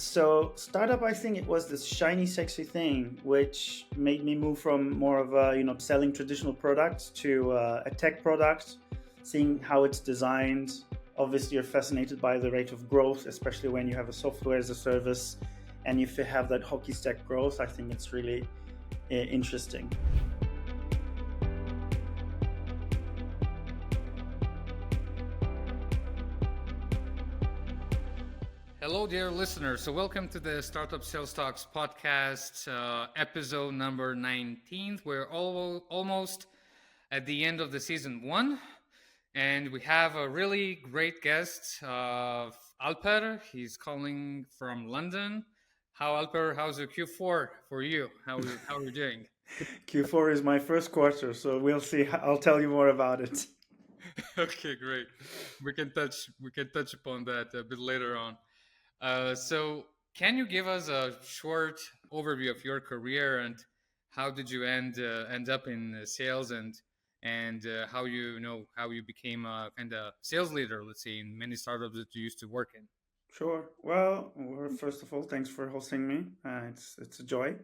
So startup, I think it was this shiny, sexy thing, which made me move from more of a, selling traditional products to a tech product, seeing how it's designed. Obviously, you're fascinated by the rate of growth, especially when you have a software as a service, and if you have that hockey stick growth, I think it's really interesting. Hello, dear listeners. So, welcome to the Startup Sales Talks podcast, episode number 19. We're almost at the end of the season one, and we have a really great guest, Alper. He's calling from London. How's your Q4 for you? How are you doing? Q4 is my first quarter, so we'll see. I'll tell you more about it. Okay, great. We can touch upon that a bit later on. So, can you give us a short overview of your career and how did you end up in sales and how you became a kind of sales leader, let's say, in many startups that you used to work in? Sure. First of all, thanks for hosting me. It's a joy.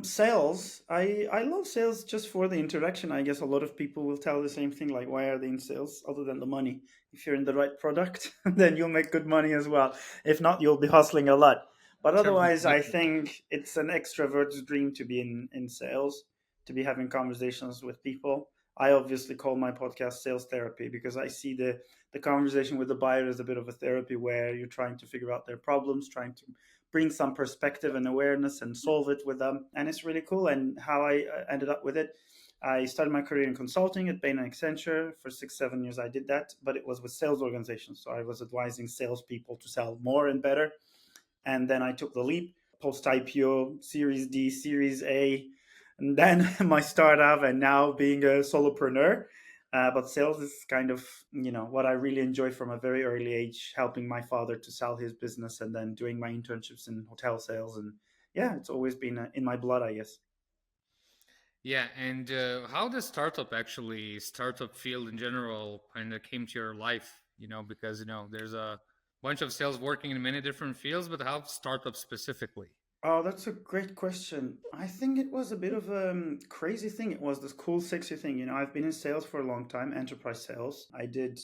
Sales. I love sales just for the interaction. I guess a lot of people will tell the same thing, like why are they in sales other than the money? If you're in the right product, then you'll make good money as well. If not, you'll be hustling a lot. But otherwise, I Definitely. think it's an extrovert's dream to be in sales, to be having conversations with people. I obviously call my podcast sales therapy because I see the conversation with the buyer as a bit of a therapy where you're trying to figure out their problems, trying to bring some perspective and awareness and solve it with them. And it's really cool. And how I ended up with it, I started my career in consulting at Bain and Accenture. For 6, 7 years, I did that, but it was with sales organizations. So I was advising salespeople to sell more and better. And then I took the leap post IPO, Series D, Series A, and then my startup, and now being a solopreneur. But sales is kind of what I really enjoy from a very early age, helping my father to sell his business, and then doing my internships in hotel sales, and yeah, it's always been in my blood, I guess. Yeah, and how the startup field in general kind of came to your life, because there's a bunch of sales working in many different fields, but how startup specifically? Oh, that's a great question. I think it was a bit of a crazy thing. It was this cool, sexy thing. I've been in sales for a long time, enterprise sales. I did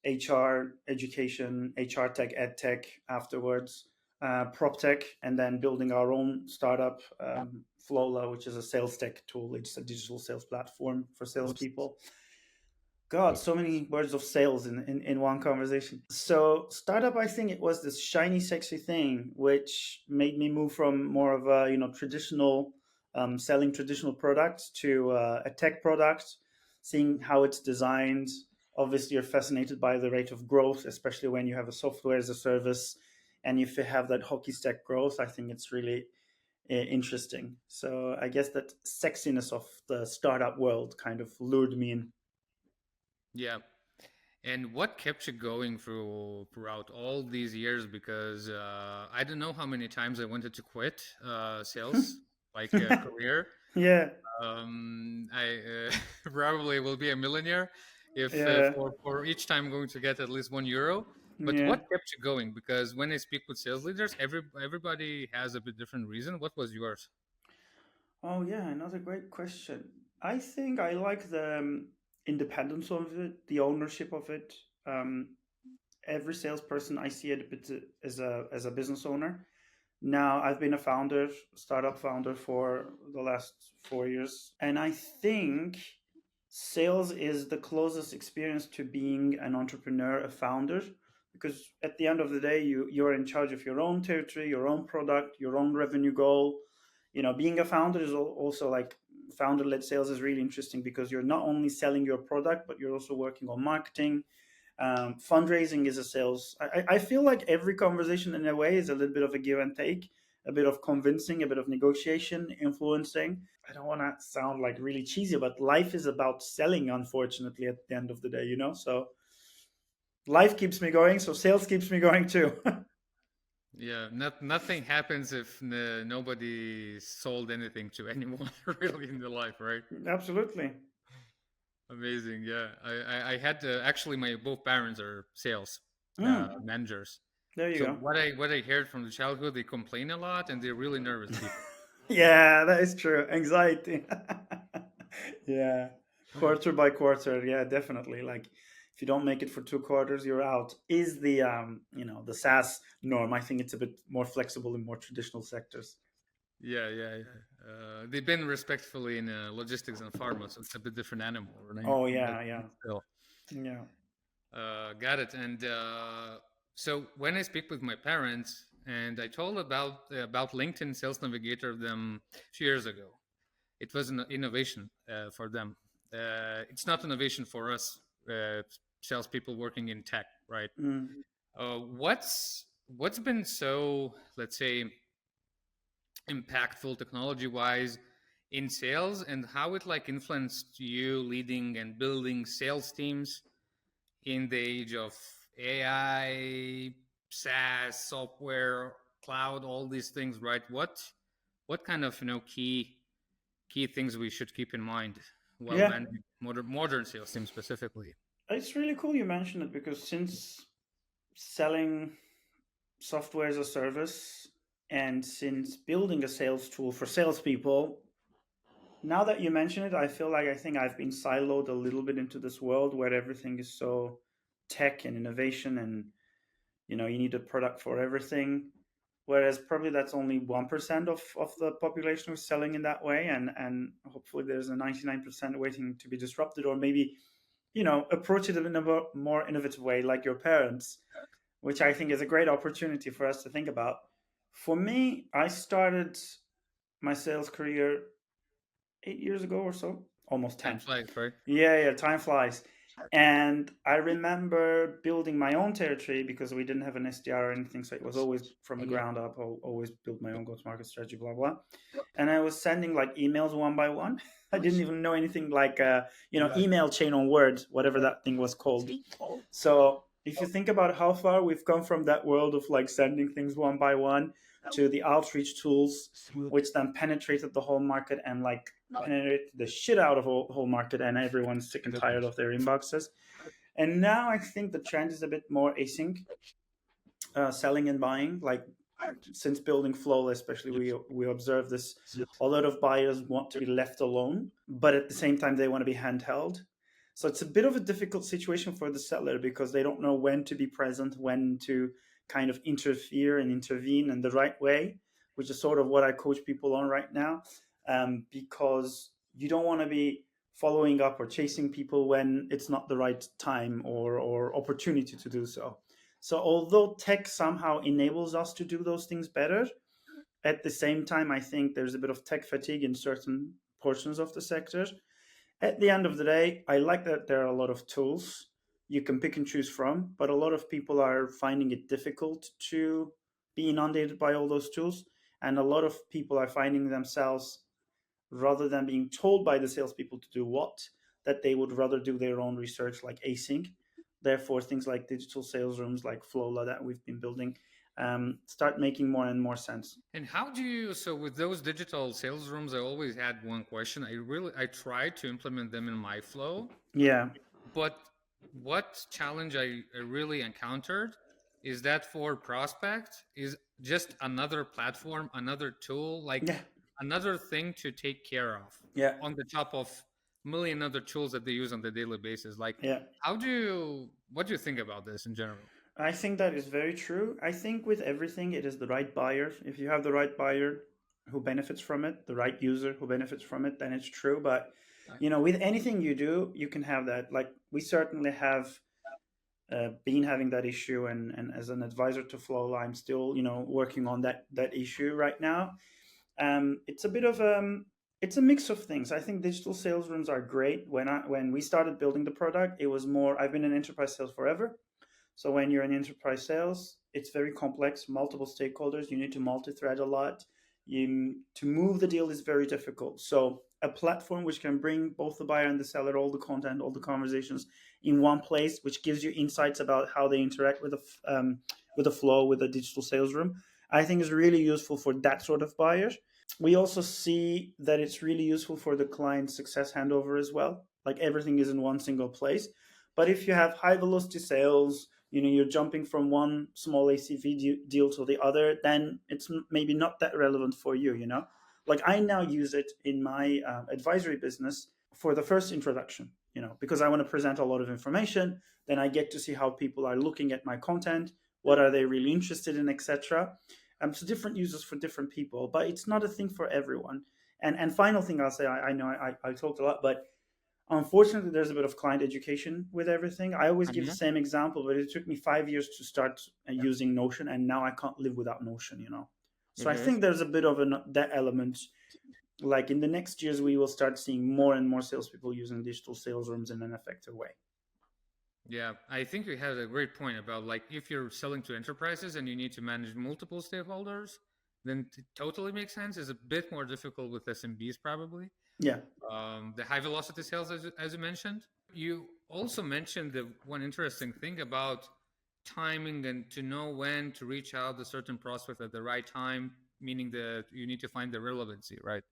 HR, education, HR tech, ed tech afterwards, prop tech, and then building our own startup, Flola, which is a sales tech tool. It's a digital sales platform for salespeople. God, so many words of sales in one conversation. So, startup, I think it was this shiny, sexy thing, which made me move from more of a, traditional, selling traditional products to a tech product, seeing how it's designed. Obviously, you're fascinated by the rate of growth, especially when you have a software as a service. And if you have that hockey stick growth, I think it's really interesting. So, I guess that sexiness of the startup world kind of lured me in. Yeah. And what kept you going throughout all these years? Because I don't know how many times I wanted to quit sales, like career. Yeah, I probably will be a millionaire if yeah, for each time I'm going to get at least €1. But yeah. what kept you going? Because when I speak with sales leaders, everybody has a bit different reason. What was yours? Oh, yeah, another great question. I think I like the independence of it, the ownership of it. Um, every salesperson I see it a bit as a business owner. Now I've been a founder, startup founder for the last 4 years, and I think sales is the closest experience to being an entrepreneur, a founder, because at the end of the day, you're in charge of your own territory, your own product, your own revenue goal. Being a founder is also like founder-led sales is really interesting because you're not only selling your product, but you're also working on marketing. Fundraising is a sales. I feel like every conversation in a way is a little bit of a give and take, a bit of convincing, a bit of negotiation, influencing. I don't want to sound like really cheesy, but life is about selling, unfortunately, at the end of the day. So life keeps me going, so sales keeps me going too. Yeah, nothing happens if nobody sold anything to anyone really in their life, right? Absolutely. Amazing. Yeah, I had actually my both parents are sales Mm, managers. There you So go. what I heard from the childhood, they complain a lot and they're really nervous people. Yeah, that is true. Anxiety. Yeah. Quarter by quarter. Yeah, definitely. Like if you don't make it for 2 quarters, you're out. Is the the SaaS norm. I think it's a bit more flexible in more traditional sectors. Yeah, yeah, yeah. They've been respectfully in logistics and pharma, so it's a bit different animal, right? Oh But yeah, yeah. still, Yeah. got it. And so when I speak with my parents, and I told about LinkedIn Sales Navigator them a few years ago, it was an innovation for them. It's not innovation for us salespeople working in tech, right? Mm. What's been so, let's say, impactful technology wise in sales, and how it like influenced you leading and building sales teams in the age of AI, SaaS, software, cloud, all these things, right? What kind of key things we should keep in mind while Yeah. managing modern sales teams specifically? It's really cool you mentioned it because since selling software as a service and since building a sales tool for salespeople, now that you mention it, I think I've been siloed a little bit into this world where everything is so tech and innovation, and you need a product for everything. Whereas probably that's only 1% of the population who's selling in that way, and hopefully there's a 99% waiting to be disrupted, or maybe approach it in a more innovative way, like your parents, which I think is a great opportunity for us to think about. For me, I started my sales career 8 years ago or so, almost Time 10. flies, right? Yeah, yeah, time flies. And I remember building my own territory because we didn't have an SDR or anything. So it was always from the ground up. I'll always build my own go to market strategy, blah, blah. And I was sending like emails one by one. I didn't even know anything like, email chain on Word, whatever that thing was called. So if you think about how far we've come from that world of like sending things one by one to the outreach tools, which then penetrated the whole market and like penetrated the shit out of the whole market, and everyone's sick and tired of their inboxes. And now I think the trend is a bit more async, selling and buying. Like since building Flawless, especially, we observe this. A lot of buyers want to be left alone, but at the same time they want to be handheld. So it's a bit of a difficult situation for the seller because they don't know when to be present, when to kind of interfere and intervene in the right way, which is sort of what I coach people on right now. Because you don't want to be following up or chasing people when it's not the right time or opportunity to do so. So although tech somehow enables us to do those things better, at the same time, I think there's a bit of tech fatigue in certain portions of the sector. At the end of the day, I like that there are a lot of tools you can pick and choose from, but a lot of people are finding it difficult to be inundated by all those tools. And a lot of people are finding themselves, rather than being told by the salespeople to do what, that they would rather do their own research, like async. Therefore, things like digital sales rooms, like Flowla that we've been building, start making more and more sense. And how do you, so with those digital sales rooms, I always had one question. I tried to implement them in my flow, Yeah, but what challenge I really encountered is that for prospect is just another platform, another tool, like yeah, another thing to take care of yeah, on the top of a million other tools that they use on the daily basis. Like, yeah. what do you think about this in general? I think that is very true. I think with everything, it is the right buyer. If you have the right buyer who benefits from it, the right user who benefits from it, then it's true. But with anything you do, you can have that. Like we certainly have been having that issue, and as an advisor to Flow, I'm still working on that issue right now. It's a bit of it's a mix of things. I think digital sales rooms are great. When we started building the product, it was more. I've been in enterprise sales forever, so when you're in enterprise sales, it's very complex, multiple stakeholders. You need to multi-thread a lot. To move the deal is very difficult. So a platform which can bring both the buyer and the seller, all the content, all the conversations in one place, which gives you insights about how they interact with the flow, with the digital sales room, I think is really useful for that sort of buyer. We also see that it's really useful for the client success handover as well. Like everything is in one single place. But if you have high velocity sales, you're jumping from one small ACV deal to the other, then it's maybe not that relevant for you. Like I now use it in my advisory business for the first introduction, because I want to present a lot of information. Then I get to see how people are looking at my content, what are they really interested in, etc. So different users for different people, but it's not a thing for everyone. And final thing I'll say, I know I talked a lot, but unfortunately, there's a bit of client education with everything. I always give the Mhm. same example, but it took me 5 years to start using Notion, and now I can't live without Notion. So I Mhm. think there's a bit of that element. Like in the next years, we will start seeing more and more salespeople using digital sales rooms in an effective way. Yeah, I think you had a great point about like if you're selling to enterprises and you need to manage multiple stakeholders, then it totally makes sense. It's a bit more difficult with SMBs probably. Yeah. The high velocity sales, as you mentioned. You also mentioned the one interesting thing about timing and to know when to reach out to certain prospect at the right time, meaning that you need to find the relevancy, right?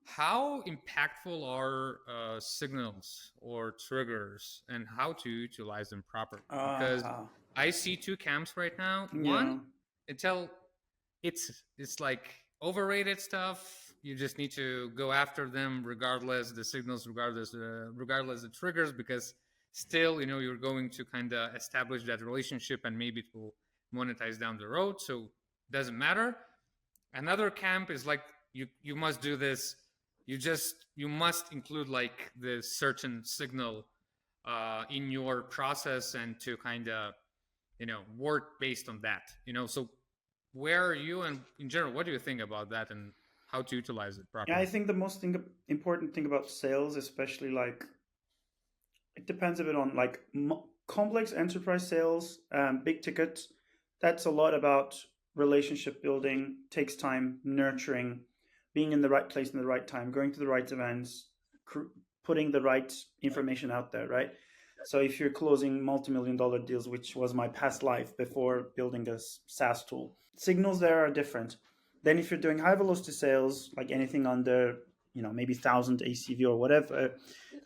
How impactful are signals or triggers and how to utilize them properly? Because Uh-huh. I see two camps right now. Yeah. One, until it's like overrated stuff. You just need to go after them regardless the signals, regardless the triggers, because still you're going to kind of establish that relationship and maybe it will monetize down the road. So doesn't matter. Another camp is like you must do this. You must include like the certain signal in your process and to kind of work based on that. So where are you, and in general, what do you think about that and how to utilize it Yeah, I properly? think the most important thing about sales, especially like it depends a bit on like complex enterprise sales, big tickets. That's a lot about relationship building, takes time, nurturing, being in the right place in the right time, going to the right events, putting the right information out there, right? So if you're closing multi-million-dollar deals, which was my past life before building a SaaS tool, signals there are different. Then if you're doing high velocity sales, like anything under, maybe 1,000 ACV or whatever,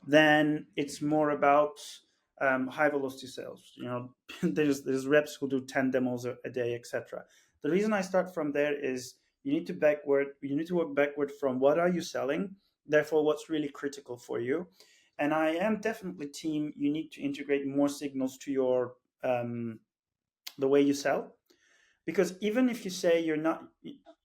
then it's more about high velocity sales. There's reps who do 10 demos a day, etc. The reason I start from there is you need to work backward from what are you selling, therefore what's really critical for you. And I am definitely team you need to integrate more signals to your the way you sell, because even if you say you're not,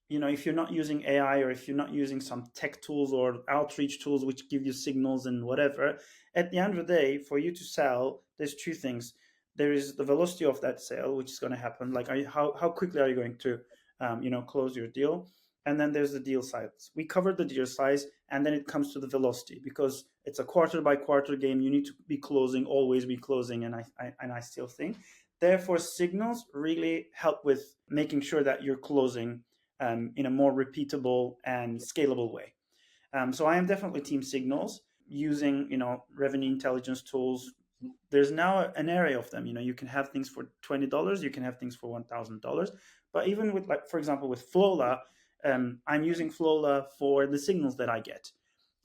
if you're not using AI, or if you're not using some tech tools or outreach tools which give you signals and whatever, at the end of the day, for you to sell, there's two things. There is the velocity of that sale, which is going to happen, like how quickly are you going to close your deal. And then there's the deal size. We covered the deal size, and then it comes to the velocity, because it's a quarter by quarter game. You need to be closing, always be closing. And I still think, therefore, signals really help with making sure that you're closing in a more repeatable and scalable way. So I am definitely team signals using, revenue intelligence tools. There's now an array of them. You can have things for $20, you can have things for $1,000. But even with, like, for example, with Flola, I'm using Flola for the signals that I get.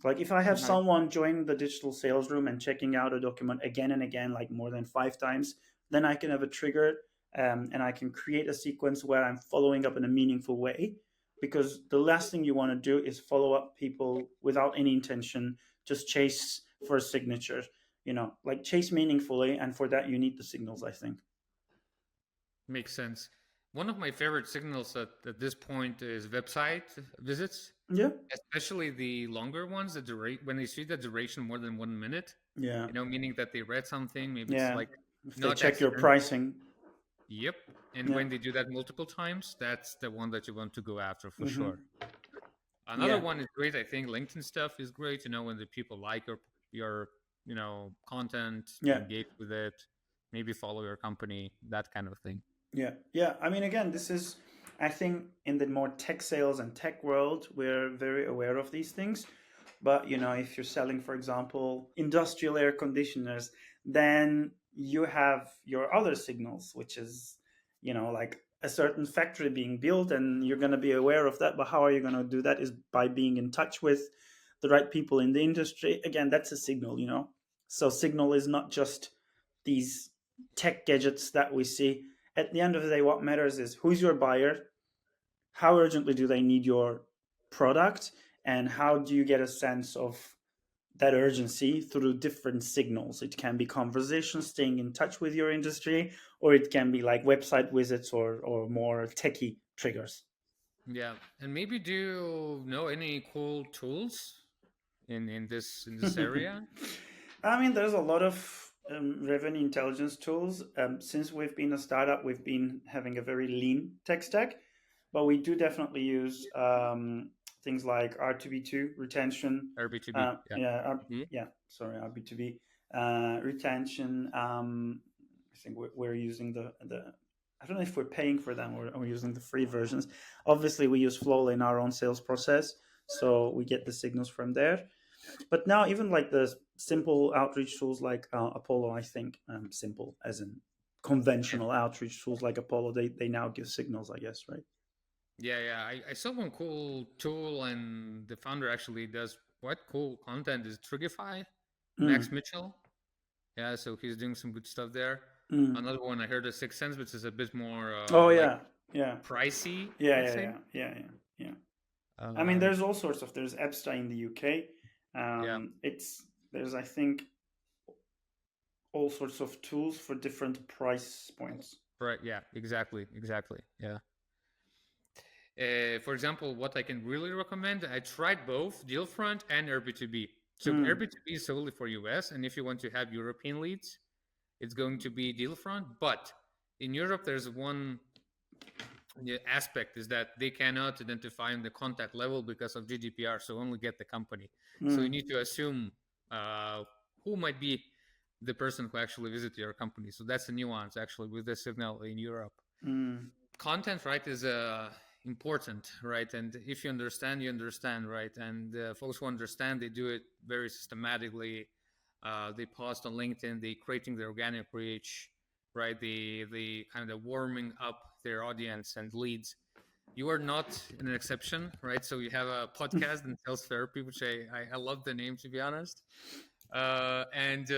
Like if I have Mhm. someone join the digital sales room and checking out a document again and again, like more than 5 times, then I can have a trigger, and I can create a sequence where I'm following up in a meaningful way. Because the last thing you want to do is follow up people without any intention, just chase for a signature. Like chase meaningfully, and for that you need the signals, I think. Makes sense. One of my favorite signals at this point is website visits, Yeah, especially the longer ones, the durate when they see the duration more than 1 minute, yeah, meaning that they read something, maybe it's yeah. like If they not check your accidental. pricing. Yep. And Yeah. when they do that multiple times, that's the one that you want to go after for Hmm. sure. Another Yeah, one is great. I think LinkedIn stuff is great. When the people like your content, they yeah. engage with it, maybe follow your company, that kind of thing. Yeah, yeah. I mean, again, this is, I think, in the more tech sales and tech world, we're very aware of these things. But if you're selling, for example, industrial air conditioners, then you have your other signals, which is, like a certain factory being built, and you're going to be aware of that. But how are you going to do that? Is by being in touch with the right people in the industry. Again, that's a signal. So signal is not just these. tech gadgets that we see. At the end of the day, what matters is who's your buyer, how urgently do they need your product, and how do you get a sense of that urgency through different signals. It can be conversation, staying in touch with your industry, or it can be like website visits or more techie triggers. Yeah, and maybe do you know any cool tools in this area? I mean, there's a lot of revenue intelligence tools. Since we've been a startup, we've been having a very lean tech stack, but we do definitely use things like R2B2 retention. Or B2B? Yeah. Yeah, Mhm. yeah. Sorry, RB2B retention. I think we're using the. I don't know if we're paying for them or using the free versions. Obviously, we use Flow in our own sales process, so we get the signals from there. But now even like the simple outreach tools like Apollo, I think simple as in Yeah, conventional outreach tools like Apollo, they now give signals, I guess, right? yeah. I saw one cool tool, and the founder actually does quite cool content. Is Trigify, Max Mm, Mitchell. Yeah, so he's doing some good stuff there. mm. Another one I heard is Sixth Sense, which is a bit more Oh like yeah, yeah, pricey, yeah, let's yeah, say. yeah, yeah, yeah, yeah. I mean, Um, there's all sorts of. There's Epsta in the UK. yeah, It's there's I think all sorts of tools for different price points. right. Yeah, exactly. Yeah. For example, what I can really recommend, I tried both Dealfront and Airbnb. So Mm, Airbnb is solely for US, and if you want to have European leads, it's going to be Dealfront. But in Europe, there's one aspect is that they cannot identify on the contact level because of GDPR, so only get the company. So you mm, need to assume who might be the person who actually visited your company. So that's a nuance actually with the signal in Europe. mm, Content, right, is important, right? And if you understand, you understand, right? And folks who understand, they do it very systematically. They post on LinkedIn, they creating the organic reach, right? They kind of warming up their audience and leads. You are not an exception, right? So you have a podcast and sales therapy, which I love the name, to be honest. And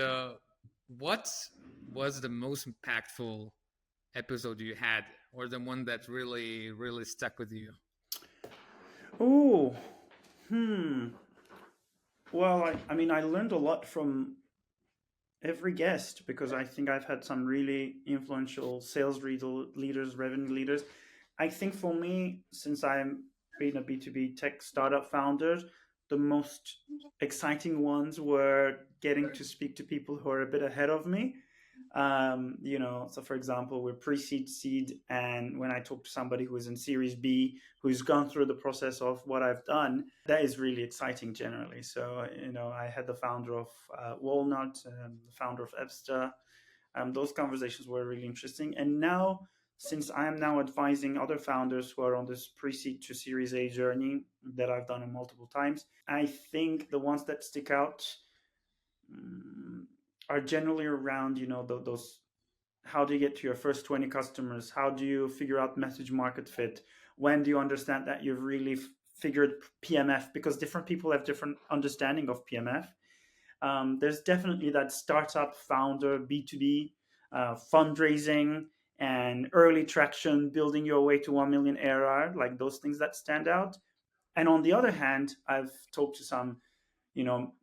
what was the most impactful episode you had, or the one that really stuck with you? oh, hmm. Well, I mean, I learned a lot from every guest because I think I've had some really influential sales leaders, revenue leaders. I think for me, since I'm being a B2B tech startup founder, the most exciting ones were getting to speak to people who are a bit ahead of me. So for example, we're pre-seed, seed, and when I talk to somebody who is in Series B, who's gone through the process of what I've done, that is really exciting generally. So, I had the founder of Walnut, the founder of Epsta. Those conversations were really interesting. And now, since I am now advising other founders who are on this pre-seed to Series A journey that I've done multiple times, I think the ones that stick out mm, are generally around, those how do you get to your first 20 customers? How do you figure out message market fit? When do you understand that you've really figured PMF? Because different people have different understanding of PMF. There's definitely that startup founder B2B fundraising and early traction, building your way to 1 million ARR, like those things that stand out. And on the other hand, I've talked to some,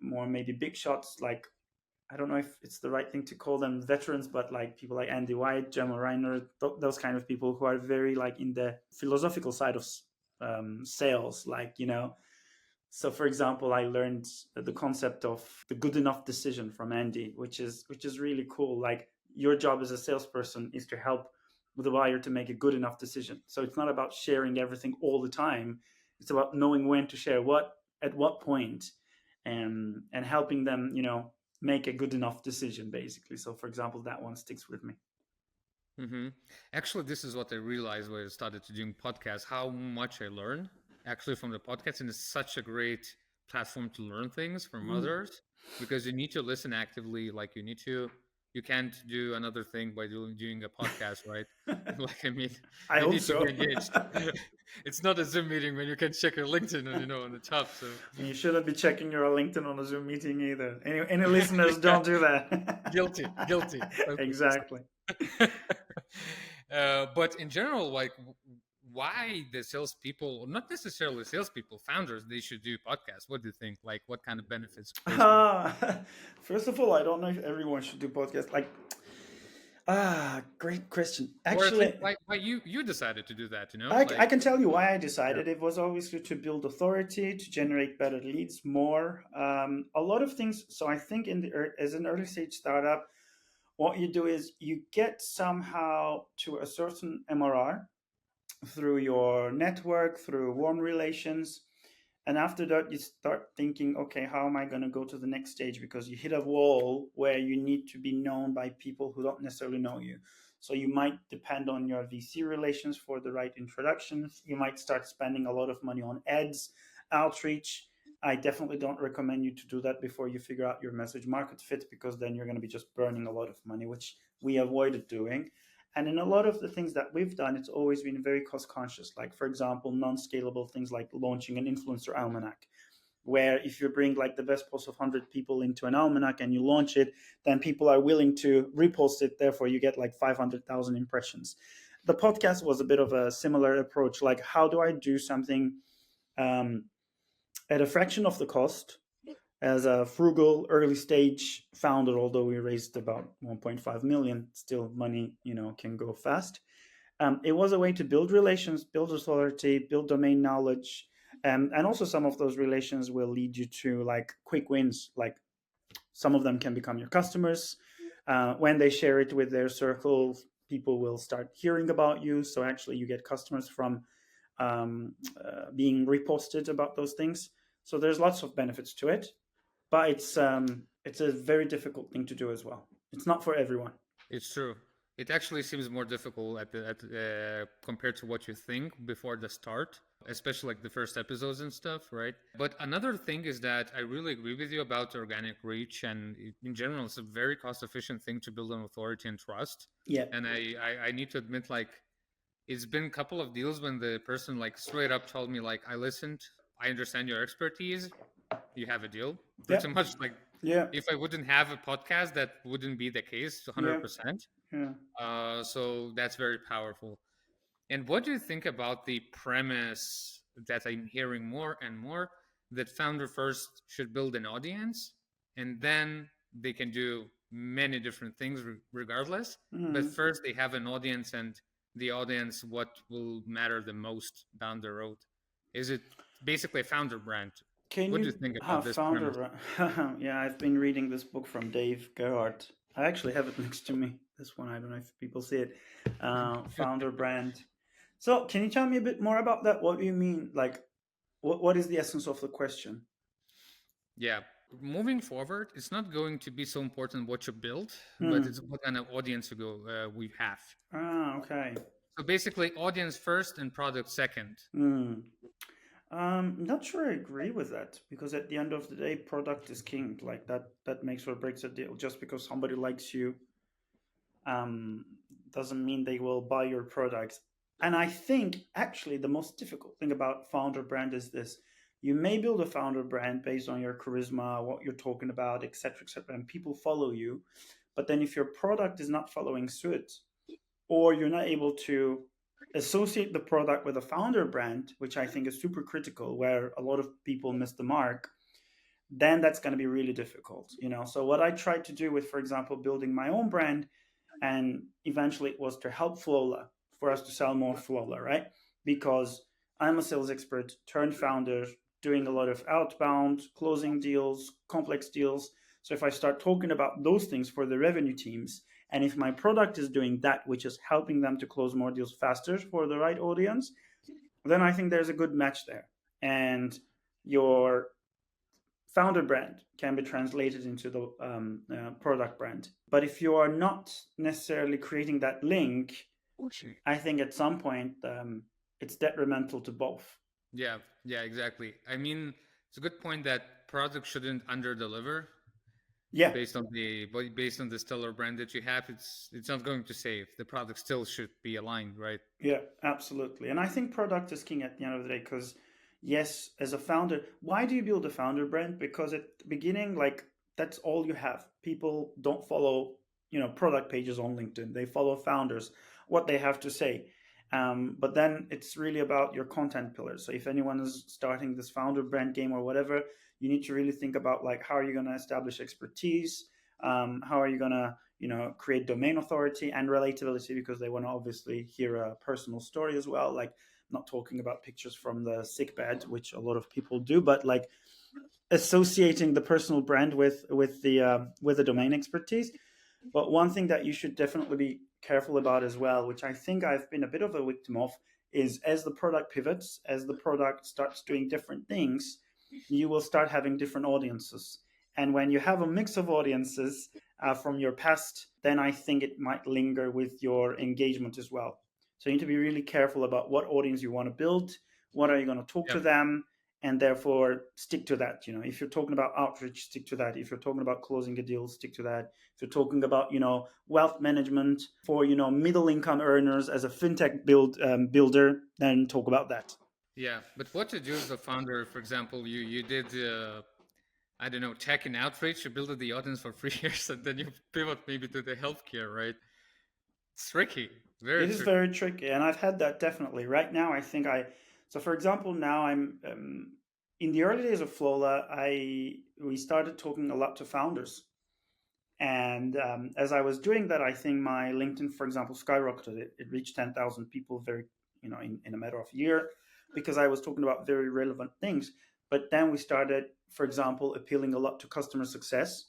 more maybe big shots like I don't know if it's the right thing to call them veterans, but like people like Andy White, Gemma Reiner, those kind of people who are very like in the philosophical side of sales, So, for example, I learned the concept of the good enough decision from Andy, which is really cool. Like your job as a salesperson is to help the buyer to make a good enough decision. So it's not about sharing everything all the time. It's about knowing when to share what at what point, and helping them, make a good enough decision, basically. So, for example, that one sticks with me. Hmm. Actually, this is what I realized when I started to doing podcasts, how much I learn actually from the podcast. And it's such a great platform to learn things from Mm. others because you need to listen actively. Like you can't do another thing by doing a podcast, right? Like, I mean, I you hope need to be so. engaged. It's not a Zoom meeting when you can check your LinkedIn on the top. So And you shouldn't be checking your LinkedIn on a Zoom meeting either. Any listeners, don't do that. guilty. Okay. Exactly. But in general, like, why the salespeople, not necessarily salespeople, founders, they should do podcasts? What do you think? Like, what kind of benefits face them? First of all, I don't know if everyone should do podcasts. Like, great question. Or at least Actually, why you decided to do that? I Like, can tell you why I yeah, decided. It was obviously to build authority, to generate better leads, more. A lot of things. So I think as an early stage startup, what you do is you get somehow to a certain MRR through your network, through warm relations. And after that, you start thinking, okay, how am I going to go to the next stage? Because you hit a wall where you need to be known by people who don't necessarily know you. So you might depend on your VC relations for the right introductions. You might start spending a lot of money on ads, outreach. I definitely don't recommend you to do that before you figure out your message market fit, because then you're going to be just burning a lot of money, which we avoided doing. And in a lot of the things that we've done, it's always been very cost conscious. Like, for example, non scalable things like launching an influencer almanac, where if you bring like the best post of 100 people into an almanac and you launch it, then people are willing to repost it. Therefore, you get like 500,000 impressions. The podcast was a bit of a similar approach. Like, how do I do something um, at a fraction of the cost as a frugal early stage founder? Although we raised about 1.5 million, still money, can go fast. It was a way to build relations, build authority, build domain knowledge, and also some of those relations will lead you to like quick wins. Like, some of them can become your customers. When they share it with their circle, people will start hearing about you. So actually, you get customers from being reposted about those things. So there's lots of benefits to it, but it's a very difficult thing to do as well. It's not for everyone. it's true. It actually seems more difficult compared to what you think before the start, especially like the first episodes and stuff, right? But another thing is that I really agree with you about organic reach, and in general, it's a very cost efficient thing to build an authority and trust. Yeah. And I need to admit, like, it's been a couple of deals when the person like straight up told me like, I listened, I understand your expertise, you have a deal. Yeah. Pretty much like, Yeah. if I wouldn't have a podcast, that wouldn't be the case Yeah. 100%. Yeah. So that's very powerful. And what do you think about the premise that I'm hearing more and more, that founder first should build an audience and then they can do many different things regardless? But Mhm. first they have an audience, and the audience, what will matter the most down the road? Is it basically a founder brand? Can What do you you think about have this premise? founder? Yeah, I've been reading this book from Dave Gerhardt. I actually have it next to me. This one, I don't know if people see it. Founder brand. So, can you tell me a bit more about that? What do you mean? Like, what is the essence of the question? Yeah. Moving forward, it's not going to be so important what you build, but Hmm. it's what kind of audience we have. Okay. So basically, audience first and product second. Hmm. Not sure I agree with that, because at the end of the day, product is king. Like, that makes or breaks a deal. Just because somebody likes you, um, doesn't mean they will buy your products. And I think actually the most difficult thing about founder brand is this: you may build a founder brand based on your charisma, what you're talking about, etc., and people follow you. But then if your product is not following suit, or you're not able to associate the product with a founder brand, which I think is super critical, where a lot of people miss the mark, then that's going to be really difficult. So what I tried to do with, for example, building my own brand, and eventually it was to help Flola, for us to sell more Flola, right? Because I'm a sales expert turned founder, doing a lot of outbound closing deals, complex deals. So if I start talking about those things for the revenue teams, and if my product is doing that, which is helping them to close more deals faster for the right audience, then I think there's a good match there. And your founder brand can be translated into the product brand. But if you are not necessarily creating that link, I think at some point it's detrimental to both. Yeah, exactly. I mean, it's a good point that product shouldn't under deliver. Yeah, based on the stellar brand that you have, it's not going to save. The product still should be aligned, right? yeah, absolutely. And I think product is king at the end of the day because, yes, as a founder, why do you build a founder brand? Because at the beginning, like, that's all you have. People don't follow, product pages on LinkedIn. They follow founders, what they have to say. But then it's really about your content pillars. So if anyone is starting this founder brand game or whatever, you need to really think about like how are you going to establish expertise, how are you going to create domain authority and relatability because they want to obviously hear a personal story as well, like not talking about pictures from the sick bed, which a lot of people do, but like associating the personal brand with the domain expertise. But one thing that you should definitely be careful about as well, which I think I've been a bit of a victim of, is as the product pivots, as the product starts doing different things, you will start having different audiences. And when you have a mix of audiences from your past, then I think it might linger with your engagement as well. So you need to be really careful about what audience you want to build, what are you going to talk to Yep. them, and therefore stick to that. If you're talking about outreach, stick to that. If you're talking about closing a deal, stick to that. If you're talking about wealth management for middle income earners as a fintech builder, then talk about that. Yeah, but what to do as a founder? For example, you did I don't know, tech and outreach. You built the audience for 3 years, and then you pivot maybe to the healthcare, right? It's tricky, very It is tricky. very tricky, and I've had that definitely. Right now, I think so for example, now I'm in the early days of Flola, we started talking a lot to founders. And as I was doing that, I think my LinkedIn, for example, skyrocketed. It reached 10,000 people very, in a matter of a year because I was talking about very relevant things. But then we started, for example, appealing a lot to customer success,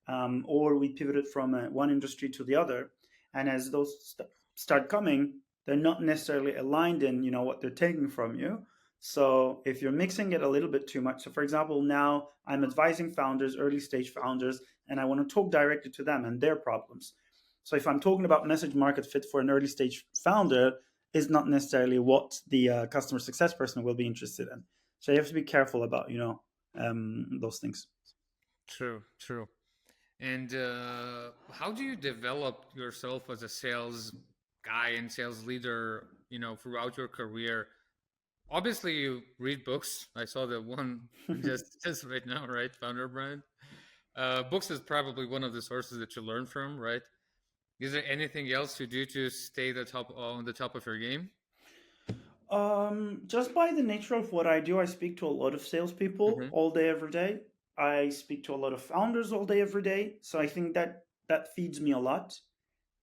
or we pivoted from one industry to the other. And as those start coming, they're not necessarily aligned in what they're taking from you. So if you're mixing it a little bit too much, so for example, now I'm advising founders, early stage founders, and I want to talk directly to them and their problems. So if I'm talking about message market fit for an early stage founder, is not necessarily what the customer success person will be interested in. So you have to be careful about those things. True, true. And how do you develop yourself as a sales guy and sales leader? Throughout your career. Obviously, you read books. I saw the one just right now, right? Founder brand. Books is probably one of the sources that you learn from, right? Is there anything else you do to stay on the top of your game? Just by the nature of what I do, I speak to a lot of salespeople Mm-hmm. all day, every day. I speak to a lot of founders all day, every day. So I think that feeds me a lot.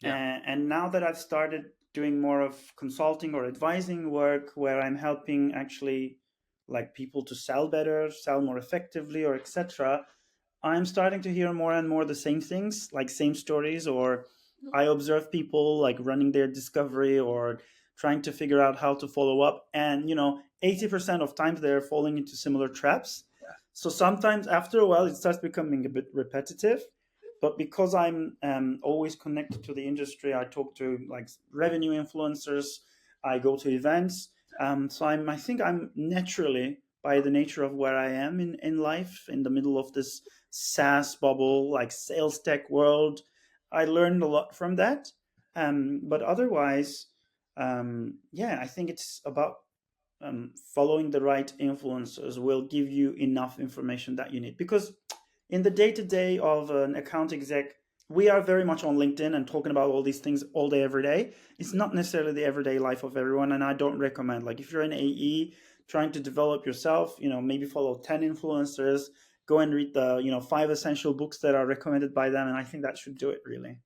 Yeah. And now that I've started doing more of consulting or advising work, where I'm helping actually like people to sell better, sell more effectively, or etc., I'm starting to hear more and more the same things, like same stories, or I observe people like running their discovery or trying to figure out how to follow up. And, 80% of times they're falling into similar traps. So sometimes after a while, it starts becoming a bit repetitive. But because I'm always connected to the industry, I talk to like revenue influencers, I go to events. So I think I'm naturally, by the nature of where I am in life, in the middle of this SaaS bubble, like sales tech world. I learned a lot from that. But otherwise, yeah, I think it's about following the right influencers will give you enough information that you need. Because in the day to day of an account exec, we are very much on LinkedIn and talking about all these things all day, every day. It's not necessarily the everyday life of everyone. And I don't recommend, like, if you're an AE trying to develop yourself, maybe follow 10 influencers, go and read the, 5 essential books that are recommended by them. And I think that should do it, really.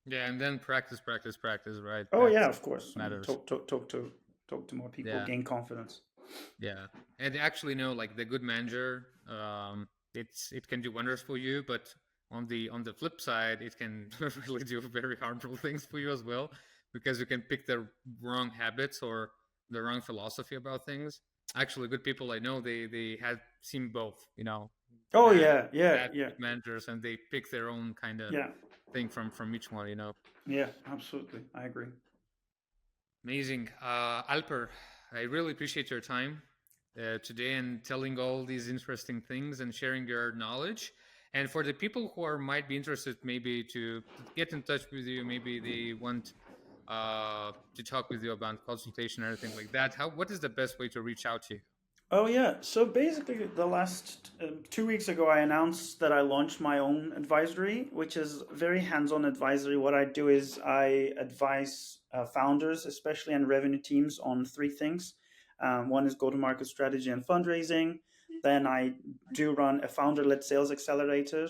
Yeah, and then practice, practice, practice, right? Oh, That yeah, of course. I mean, matters. talk to more people, Yeah, gain confidence. yeah. And actually, like the good manager, it can do wonders for you, but on the flip side, it can really do very harmful things for you as well, because you can pick the wrong habits or the wrong philosophy about things. Actually, good people I know, they had seen both, Oh, bad yeah, yeah, bad yeah, good managers, and they pick their own kind of yeah, thing from each one. yeah, absolutely. I agree. Amazing. Alper, I really appreciate your time today and telling all these interesting things and sharing your knowledge. And for the people who might be interested, maybe to get in touch with you, maybe they want to talk with you about consultation or anything like that, what is the best way to reach out to you? Oh yeah. So basically, the last 2 weeks ago, I announced that I launched my own advisory, which is very hands-on advisory. What I do is I advise founders, especially and revenue teams, on three things. One is go-to-market strategy and fundraising. Then I do run a founder-led sales accelerator,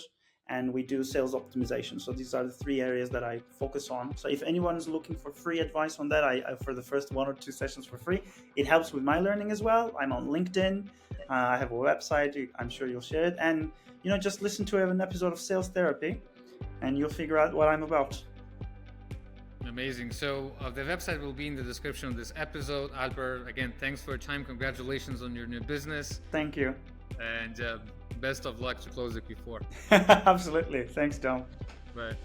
and we do sales optimization. So these are the three areas that I focus on. So if anyone is looking for free advice on that, I for the first 1 or 2 sessions for free. It helps with my learning as well. I'm on LinkedIn. I have a website. I'm sure you'll share it. And just listen to an episode of Sales Therapy, and you'll figure out what I'm about. Amazing. So the website will be in the description of this episode. Alper, again, thanks for your time. Congratulations on your new business. Thank you. And best of luck to close it before. Absolutely. Thanks, Dom. Bye.